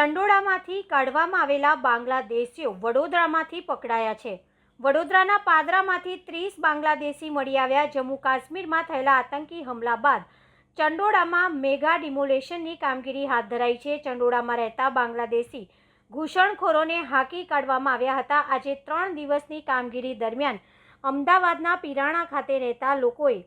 ચંડોળામાંથી કાઢવામાં આવેલા બાંગ્લાદેશીઓ વડોદરામાંથી પકડાયા છે। વડોદરાના પાદરામાંથી 30 બાંગ્લાદેશી મળી આવ્યા। જમ્મુ કાશ્મીરમાં થયેલા આતંકી હુમલા બાદ ચંડોળામાં મેગા ડિમોલેશનની કામગીરી હાથ ધરાઈ છે। ચંડોળામાં રહેતા બાંગ્લાદેશી ઘૂસણખોરોને હાંકી કાઢવામાં આવ્યા હતા। આજે 3 દિવસની કામગીરી દરમિયાન અમદાવાદના પીરાણા ખાતે રહેતા લોકોએ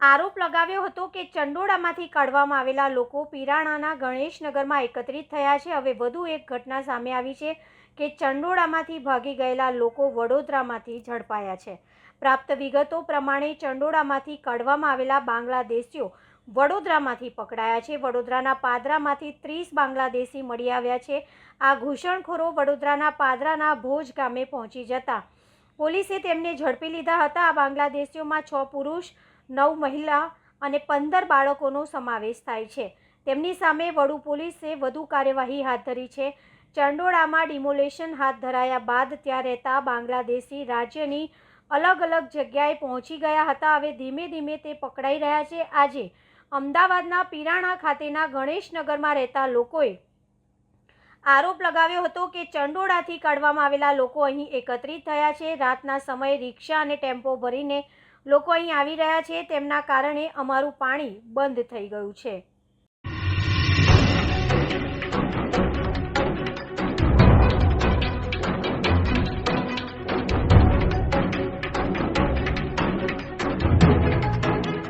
આરોપ લગાવ્યો હતો કે ચંડોળામાંથી કાઢવામાં આવેલા લોકો પીરાણાના ગણેશનગરમાં એકત્રિત થયા છે। હવે વધુ એક ઘટના સામે આવી છે કે ચંડોળામાંથી ભાગી ગયેલા લોકો વડોદરામાંથી ઝડપાયા છે। પ્રાપ્ત વિગતો પ્રમાણે ચંડોળામાંથી કાઢવામાં આવેલા બાંગ્લાદેશીઓ વડોદરામાંથી પકડાયા છે। વડોદરાના પાદરામાંથી 30 બાંગ્લાદેશી મળી આવ્યા છે। આ ઘૂસણખોરો વડોદરાના પાદરાના ભોજ ગામે પહોંચી જતા પોલીસે તેમને ઝડપી લીધા હતા। આ બાંગ્લાદેશીઓમાં 6 પુરુષ, 9 મહિલા અને 15 બાળકોનો સમાવેશ થાય છે। તેમની સામે વડુ પોલીસે વધુ કાર્યવાહી હાથ ધરી છે। ચંડોળામાં ડિમોલેશન હાથ ધરાયા બાદ ત્યાં રહેતા બાંગ્લાદેશી રાજ્યની અલગ અલગ જગ્યાએ પહોંચી ગયા હતા। હવે ધીમે ધીમે તે પકડાઈ રહ્યા છે। આજે અમદાવાદના પીરાણા ખાતેના ગણેશનગરમાં રહેતા લોકોએ આરોપ લગાવ્યો હતો કે ચંડોળાથી કાઢવામાં આવેલા લોકો અહીં એકત્રિત થયા છે। રાતના સમયે રિક્ષા અને ટેમ્પો ભરીને લોકો અહીં આવી રહ્યા છે। તેમના કારણે અમારું પાણી બંધ થઈ ગયું છે।